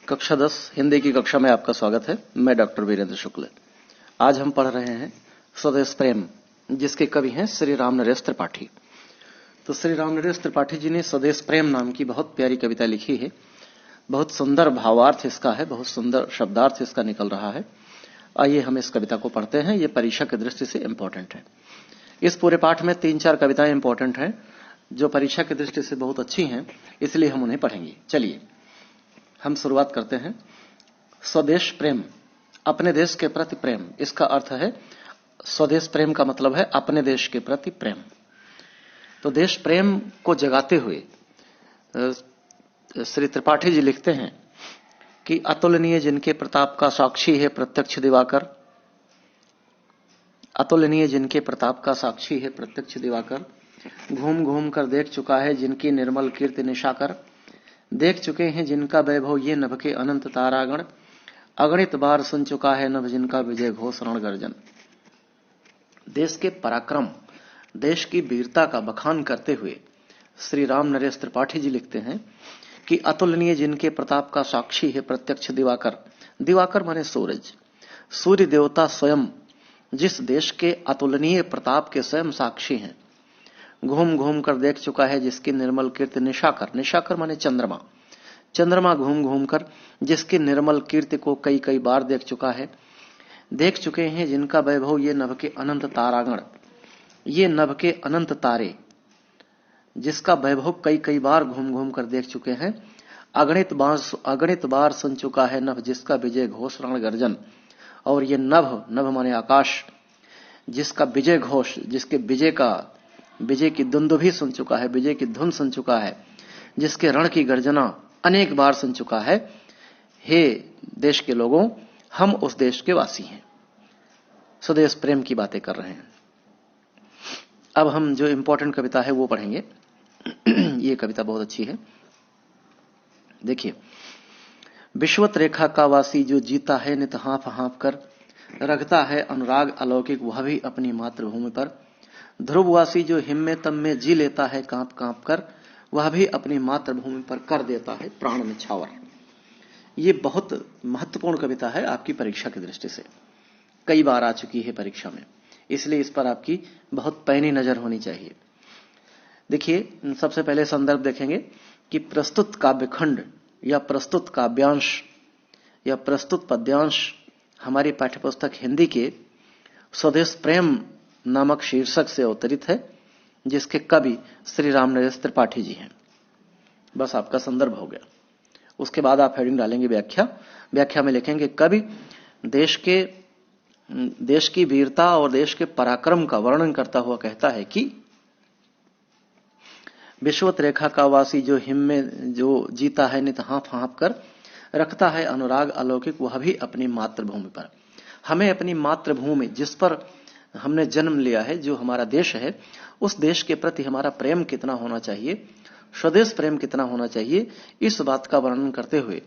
कक्षा 10 हिंदी की कक्षा में आपका स्वागत है। मैं डॉक्टर वीरेंद्र शुक्ल। आज हम पढ़ रहे हैं स्वदेश प्रेम, जिसके कवि हैं श्री राम नरेश त्रिपाठी। तो श्री राम नरेश त्रिपाठी जी ने स्वदेश प्रेम नाम की बहुत प्यारी कविता लिखी है। बहुत सुंदर भावार्थ इसका है, बहुत सुंदर शब्दार्थ इसका निकल रहा है। आइए हम इस कविता को पढ़ते हैं। ये परीक्षा की दृष्टि से इंपॉर्टेंट है। इस पूरे पाठ में 3-4 कविताएं इंपॉर्टेंट हैं जो परीक्षा की दृष्टि से बहुत अच्छी हैं, इसलिए हम उन्हें पढ़ेंगे। चलिए हम शुरुआत करते हैं। स्वदेश प्रेम, अपने देश के प्रति प्रेम। इसका अर्थ है स्वदेश प्रेम का मतलब है अपने देश के प्रति प्रेम। तो देश प्रेम को जगाते हुए श्री त्रिपाठी जी लिखते हैं कि अतुलनीय जिनके प्रताप का साक्षी है प्रत्यक्ष दिवाकर, अतुलनीय जिनके प्रताप का साक्षी है प्रत्यक्ष दिवाकर, घूम घूम कर देख चुका है जिनकी निर्मल कीर्ति निशाकर, देख चुके हैं जिनका वैभव ये नभ के अनंत तारागण, अगणित बार सुन चुका है नभ जिनका विजय घोष रण गर्जन। देश के पराक्रम, देश की वीरता का बखान करते हुए श्री राम नरेश त्रिपाठी जी लिखते हैं कि अतुलनीय जिनके प्रताप का साक्षी है प्रत्यक्ष दिवाकर। दिवाकर माने सूरज, सूर्य देवता स्वयं जिस देश के अतुलनीय प्रताप के स्वयं साक्षी हैं। घूम घूम कर देख चुका है जिसकी निर्मल कीर्ति निशाकर, निशाकर माने चंद्रमा, चंद्रमा घूम घूम कर जिसकी निर्मल कीर्ति को कई कई बार देख चुका है। देख चुके हैं जिनका वैभव ये नभ के अनंत तारागण, ये नभ के अनंत तारे जिसका वैभव कई कई बार घूम घूम कर देख चुके हैं। अगणित बार सुन चुका है नभ जिसका विजय घोष रण गर्जन। और ये नभ, नभ माने आकाश, जिसका विजय घोष, जिसके विजय की दुंदुभी सुन चुका है, विजय की धुन सुन चुका है, जिसके रण की गर्जना अनेक बार सुन चुका है। हे देश के लोगों, हम उस देश के वासी हैं। स्वदेश प्रेम की बातें कर रहे हैं। अब हम जो इंपॉर्टेंट कविता है वो पढ़ेंगे। ये कविता बहुत अच्छी है। देखिए, विश्वत रेखा का वासी जो जीता है नित हाँफ हाँफ कर, रखता है अनुराग अलौकिक वह भी अपनी मातृभूमि पर। ध्रुववासी जो हिम्मे तम में जी लेता है कांप कांप कर, वह भी अपनी मातृभूमि पर कर देता है प्राण निछावर। ये बहुत महत्वपूर्ण कविता है आपकी परीक्षा की दृष्टि से, कई बार आ चुकी है परीक्षा में, इसलिए इस पर आपकी बहुत पैनी नजर होनी चाहिए। देखिए, सबसे पहले संदर्भ देखेंगे कि प्रस्तुत काव्यखंड या प्रस्तुत काव्यांश या प्रस्तुत पद्यांश हमारी पाठ्यपुस्तक हिंदी के स्वदेश प्रेम नामक शीर्षक से अवतरित है, जिसके कवि श्री राम नरेश त्रिपाठी जी हैं। बस आपका संदर्भ हो गया। उसके बाद आप हेडिंग डालेंगे व्याख्या में लिखेंगे कवि देश की वीरता और देश के पराक्रम का वर्णन करता हुआ कहता है कि विश्वत रेखा का वासी जो हिम्मे जो जीता है नित हाँफ हाँफ कर, रखता है अनुराग अलौकिक वह भी अपनी मातृभूमि पर। हमें अपनी मातृभूमि, जिस पर हमने जन्म लिया है, जो हमारा देश है, उस देश के प्रति हमारा प्रेम कितना होना चाहिए, स्वदेश प्रेम कितना होना चाहिए, इस बात का वर्णन करते हुए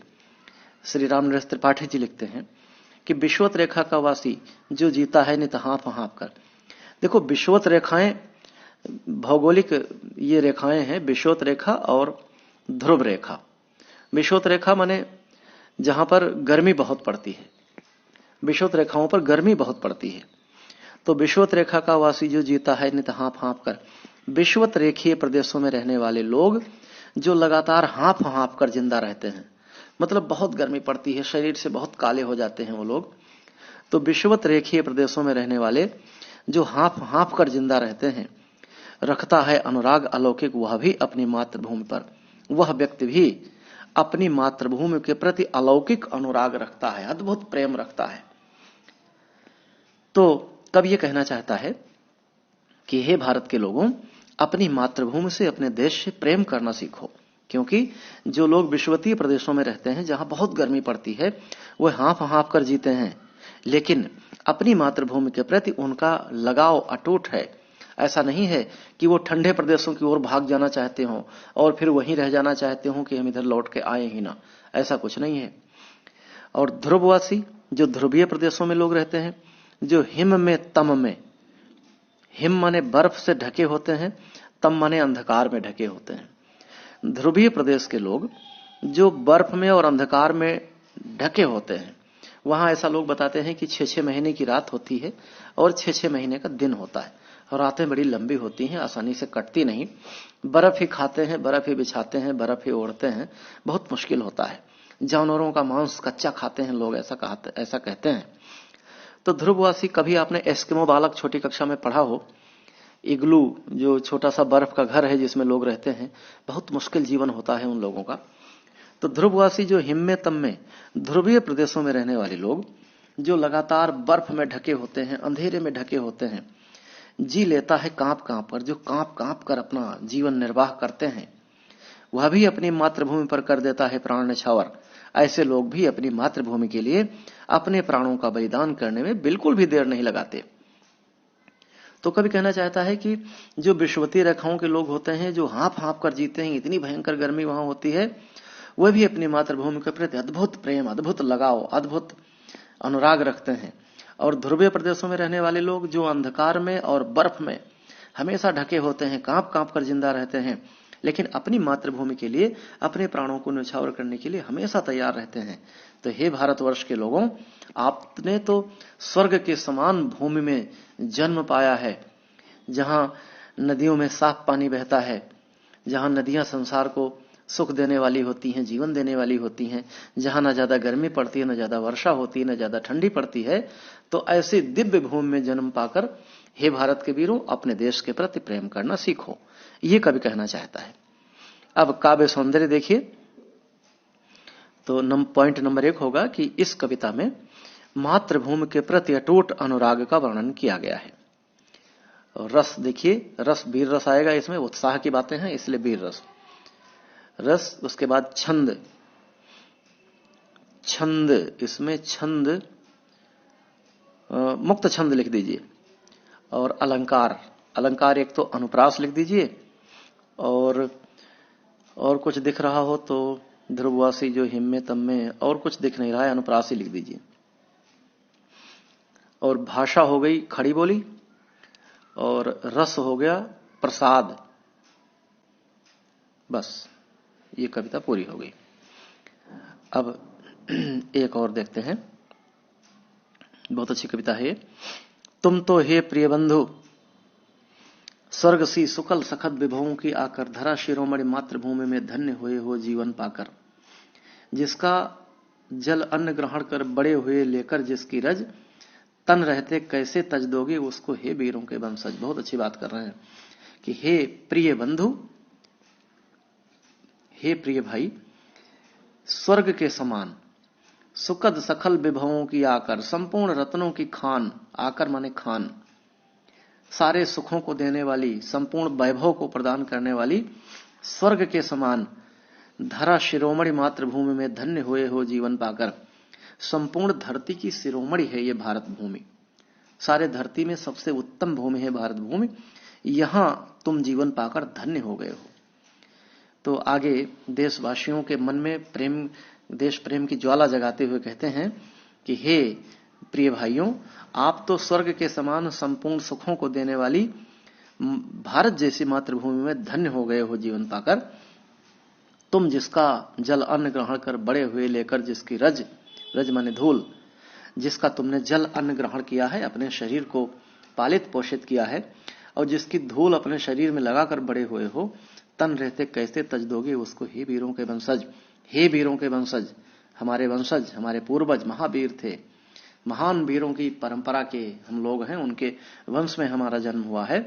श्री राम नरेश त्रिपाठी जी लिखते हैं कि विश्वत रेखा का वासी जो जीता है नित हाँफ हाँफ कर। देखो, विश्वत रेखाएं भौगोलिक ये रेखाएं हैं, विश्वत रेखा और ध्रुव रेखा। विश्वत रेखा माने जहां पर गर्मी बहुत पड़ती है, विश्वत रेखाओं पर गर्मी बहुत पड़ती है। तो विश्वत रेखा का वासी जो जीता है नित हाँफ हाँफ कर, विश्वत रेखीय प्रदेशों में रहने वाले लोग जो लगातार हाँफ हाँफ कर जिंदा रहते हैं, मतलब बहुत गर्मी पड़ती है, शरीर से बहुत काले हो जाते हैं वो लोग। तो विश्वत रेखीय प्रदेशों में रहने वाले जो हाँफ हाँफ कर जिंदा रहते हैं, रखता है अनुराग अलौकिक वह भी अपनी मातृभूमि पर। वह व्यक्ति भी अपनी मातृभूमि के प्रति अलौकिक अनुराग रखता है, अद्भुत प्रेम रखता है। तो कब ये कहना चाहता है कि हे भारत के लोगों, अपनी मातृभूमि से, अपने देश से प्रेम करना सीखो, क्योंकि जो लोग विषुवतीय प्रदेशों में रहते हैं जहां बहुत गर्मी पड़ती है, वो हाँफ हाँफ कर जीते हैं, लेकिन अपनी मातृभूमि के प्रति उनका लगाव अटूट है। ऐसा नहीं है कि वो ठंडे प्रदेशों की ओर भाग जाना चाहते हो और फिर वहीं रह जाना चाहते हो कि हम इधर लौट के आए ही ना, ऐसा कुछ नहीं है। और ध्रुववासी जो ध्रुवीय प्रदेशों में लोग रहते हैं, जो हिम में तम में, हिम माने बर्फ से ढके होते हैं, तम माने अंधकार में ढके होते हैं। ध्रुवीय प्रदेश के लोग जो बर्फ में और अंधकार में ढके होते हैं। वहां ऐसा लोग बताते हैं कि 6-6 महीने की रात होती है और 6-6 महीने का दिन होता है, और रातें बड़ी लंबी होती हैं, आसानी से कटती नहीं। बर्फ ही खाते हैं, बर्फ ही बिछाते हैं, बर्फ ही ओढ़ते हैं, बहुत मुश्किल होता है। जानवरों का मांस कच्चा खाते हैं लोग, ऐसा कहते हैं। तो ध्रुववासी, कभी आपने एस्किमो बालक छोटी कक्षा में पढ़ा हो, इग्लू जो छोटा सा बर्फ का घर है जिसमें लोग रहते हैं, बहुत मुश्किल जीवन होता है उन लोगों का। तो ध्रुववासी जो हिम्मे तम्मे ध्रुवीय प्रदेशों में रहने वाले लोग, जो लगातार बर्फ में ढके होते हैं, अंधेरे में ढके होते हैं, जी लेता है कांप कांप कर, जो कांप कांप कर अपना जीवन निर्वाह करते हैं, वह भी अपनी मातृभूमि पर कर देता है प्राण न्यौछावर। ऐसे लोग भी अपनी मातृभूमि के लिए अपने प्राणों का बलिदान करने में बिल्कुल भी देर नहीं लगाते। तो कभी कहना चाहता है कि जो विषुवतीय रेखाओं के लोग होते हैं, जो हाँफ हाँफ कर जीते हैं, इतनी भयंकर गर्मी वहां होती है, वह भी अपनी मातृभूमि के प्रति अद्भुत प्रेम, अद्भुत लगाव, अद्भुत अनुराग रखते हैं। और ध्रुवीय प्रदेशों में रहने वाले लोग, जो अंधकार में और बर्फ में हमेशा ढके होते हैं, कांप कांप कर जिंदा रहते हैं, लेकिन अपनी मातृभूमि के लिए, अपने प्राणों को न्यौछावर करने के लिए हमेशा तैयार रहते हैं। तो हे भारतवर्ष के लोगों, आपने तो स्वर्ग के समान भूमि में जन्म पाया है, जहां नदियों में साफ पानी बहता है, जहां नदियां संसार को सुख देने वाली होती हैं, जीवन देने वाली होती हैं, जहां न ज्यादा गर्मी पड़ती है, न ज्यादा वर्षा होती है, न ज्यादा ठंडी पड़ती है। तो ऐसी दिव्य भूमि में जन्म पाकर हे भारत के वीरों, अपने देश के प्रति प्रेम करना सीखो, ये कवि कहना चाहता है। अब काव्य सौंदर्य देखिए, तो पॉइंट नंबर 1 होगा कि इस कविता में मातृभूमि के प्रति अटूट अनुराग का वर्णन किया गया है। और रस देखिए, रस वीर रस आएगा इसमें, उत्साह की बातें हैं इसलिए वीर रस। रस, उसके बाद छंद, छंद इसमें छंद मुक्त छंद लिख दीजिए। और अलंकार, अलंकार एक तो अनुप्रास लिख दीजिए, और कुछ दिख रहा हो तो ध्रुववासी जो हिम्मे तम्मे, और कुछ दिख नहीं रहा है, अनुप्रास ही लिख दीजिए। और भाषा हो गई खड़ी बोली, और रस हो गया प्रसाद। बस ये कविता पूरी हो गई। अब एक और देखते हैं, बहुत अच्छी कविता है। तुम तो हे प्रिय बंधु स्वर्ग सी सुकल सखत विभवों की आकर, धरा शिरोमणि मातृभूमि में धन्य हुए हो जीवन पाकर। जिसका जल अन्न ग्रहण कर बड़े हुए लेकर जिसकी रज, तन रहते कैसे तज दोगे उसको हे वीरों के वंशज। बहुत अच्छी बात कर रहे हैं कि हे प्रिय बंधु, हे प्रिय भाई, स्वर्ग के समान सुखद सखल विभवों की आकर, संपूर्ण रत्नों की खान, आकर माने खान, सारे सुखों को देने वाली, संपूर्ण वैभव को प्रदान करने वाली स्वर्ग के समान धरा शिरोमणि मातृभूमि में धन्य हुए हो जीवन पाकर। संपूर्ण धरती की शिरोमणि है ये भारत भूमि, सारे धरती में सबसे उत्तम भूमि है भारत भूमि, यहां तुम जीवन पाकर धन्य हो गए हो। तो आगे देशवासियों के मन में प्रेम, देश प्रेम की ज्वाला जगाते हुए कहते हैं कि हे प्रिय भाइयों, आप तो स्वर्ग के समान संपूर्ण सुखों को देने वाली भारत जैसी मातृभूमि में धन्य हो गए हो जीवन पाकर। तुम जिसका जल अन्न ग्रहण कर बड़े हुए लेकर, जिसकी रज, रज माने धूल, जिसका तुमने जल अन्न ग्रहण किया है, अपने शरीर को पालित पोषित किया है, और जिसकी धूल अपने शरीर में लगाकर बड़े हुए हो, तन रहते कैसे तज दोगे उसको हे वीरों के वंशज। हे वीरों के वंशज, हमारे वंशज, हमारे पूर्वज महावीर थे, महान वीरों की परंपरा के हम लोग हैं, उनके वंश में हमारा जन्म हुआ है।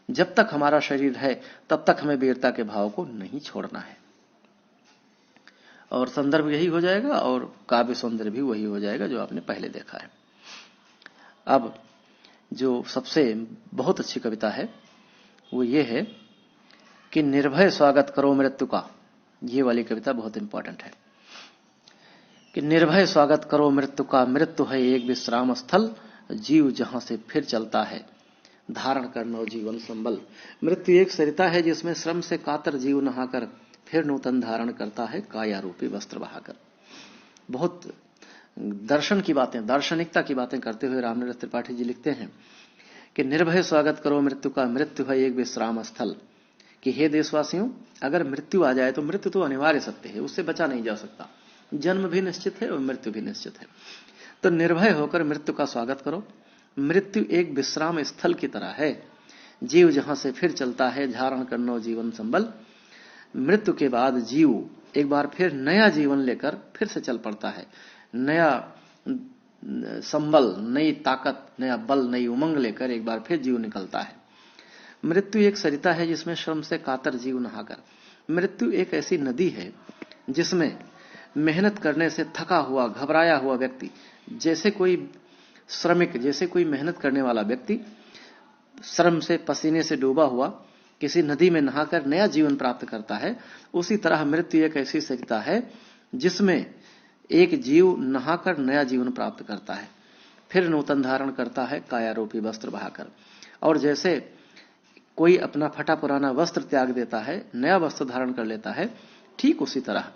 जब तक हमारा शरीर है तब तक हमें वीरता के भाव को नहीं छोड़ना है। और संदर्भ यही हो जाएगा और काव्य सौंदर्य भी वही हो जाएगा जो आपने पहले देखा है। अब जो सबसे बहुत अच्छी कविता है वो ये है कि निर्भय स्वागत करो मृत्यु का। ये वाली कविता बहुत इंपॉर्टेंट है कि निर्भय स्वागत करो मृत्यु का, मृत्यु है एक विश्राम स्थल, जीव जहां से फिर चलता है धारण कर नव जीवन संबल। मृत्यु एक सरिता है जिसमें श्रम से कातर जीव नहाकर फिर नूतन धारण करता है काया रूपी वस्त्र बहाकर। बहुत दर्शन की बातें, दार्शनिकता की बातें करते हुए रामनरेश त्रिपाठी जी लिखते हैं कि निर्भय स्वागत करो मृत्यु का, मृत्यु है एक विश्राम स्थल, कि हे देशवासियों, अगर मृत्यु आ जाए तो मृत्यु तो अनिवार्य सत्य है, उससे बचा नहीं जा सकता। जन्म भी निश्चित है और मृत्यु भी निश्चित है। तो निर्भय होकर मृत्यु का स्वागत करो। मृत्यु एक विश्राम स्थल की तरह है। जीव जहां से फिर चलता है, धारण करनो जीवन संबल। मृत्यु के बाद जीव एक बार फिर नया जीवन लेकर फिर से चल पड़ता है। नया संबल, नई ताकत, नया बल, नई उमंग लेकर एक बार फिर जीव निकलता है। मृत्यु एक सरिता है जिसमें श्रम से कातर जीव नहाकर। मृत्यु एक ऐसी नदी है जिसमें मेहनत करने से थका हुआ, घबराया हुआ व्यक्ति, जैसे कोई श्रमिक, जैसे कोई मेहनत करने वाला व्यक्ति श्रम से, पसीने से डूबा हुआ किसी नदी में नहाकर नया जीवन प्राप्त करता है, उसी तरह मृत्यु एक ऐसी सरिता है जिसमें एक जीव नहाकर नया जीवन प्राप्त करता है, फिर नूतन धारण करता है कायारूपी वस्त्र बहाकर। और जैसे कोई अपना फटा पुराना वस्त्र त्याग देता है, नया वस्त्र धारण कर लेता है, ठीक उसी तरह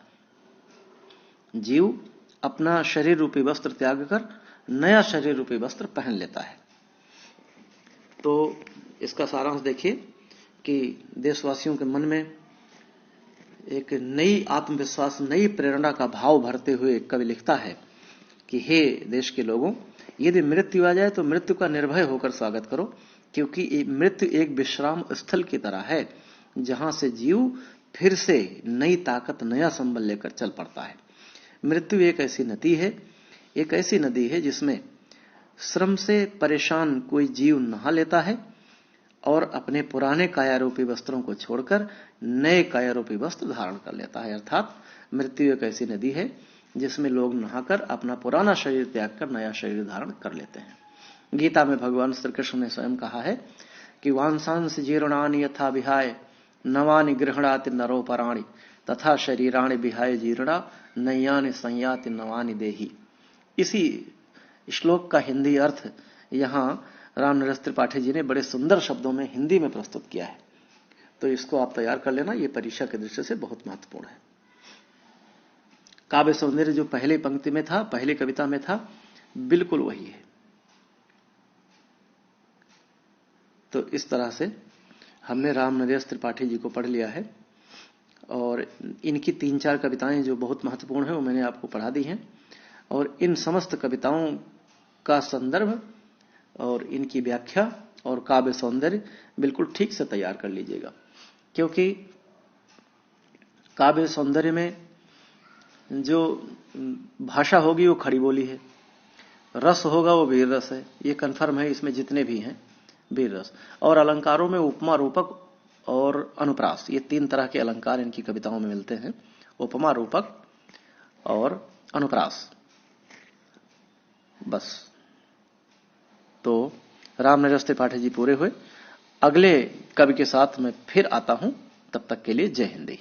जीव अपना शरीर रूपी वस्त्र त्याग कर नया शरीर रूपी वस्त्र पहन लेता है। तो इसका सारांश देखिए कि देशवासियों के मन में एक नई आत्मविश्वास, नई प्रेरणा का भाव भरते हुए कवि लिखता है कि हे देश के लोगों, यदि मृत्यु आ जाए तो मृत्यु का निर्भय होकर स्वागत करो, क्योंकि मृत्यु एक विश्राम स्थल की तरह है जहां से जीव फिर से नई ताकत, नया संबल लेकर चल पड़ता है। मृत्यु एक ऐसी नदी है, एक ऐसी नदी है जिसमें श्रम से परेशान कोई जीव नहा लेता है और अपने पुराने कायारूपी वस्त्रों को छोड़कर नए कायारूपी वस्त्र धारण कर लेता है। अर्थात मृत्यु एक ऐसी नदी है जिसमें लोग नहाकर अपना पुराना शरीर त्याग कर नया शरीर धारण कर लेते हैं। गीता में भगवान श्री कृष्ण ने स्वयं कहा है कि वांसांस जीर्णानि यथा विहाय नवानि गृहणाति नरोपराणि तथा शरीराणि विहाय जीर्णा नय्यानि संयाति नवानि देहि। इसी श्लोक का हिंदी अर्थ यहां रामनरेश त्रिपाठी जी ने बड़े सुंदर शब्दों में हिंदी में प्रस्तुत किया है, तो इसको आप तैयार कर लेना, ये परीक्षा की दृष्टि से बहुत महत्वपूर्ण है। काव्य सौंदर्य जो पहली पंक्ति में था, पहली कविता में था, बिल्कुल वही है। तो इस तरह से हमने रामनरेश त्रिपाठी जी को पढ़ लिया है और इनकी 3-4 कविताएं जो बहुत महत्वपूर्ण है वो मैंने आपको पढ़ा दी हैं। और इन समस्त कविताओं का संदर्भ और इनकी व्याख्या और काव्य सौंदर्य बिल्कुल ठीक से तैयार कर लीजिएगा, क्योंकि काव्य सौंदर्य में जो भाषा होगी वो खड़ी बोली है, रस होगा वो वीर रस है, ये कन्फर्म है। इसमें जितने भी हैं वीर रस, और अलंकारों में उपमा, रूपक और अनुप्रास, ये 3 तरह के अलंकार इनकी कविताओं में मिलते हैं, उपमा, रूपक और अनुप्रास। बस, तो रामनरेश त्रिपाठी जी पूरे हुए। अगले कवि के साथ मैं फिर आता हूं, तब तक के लिए जय हिंदी।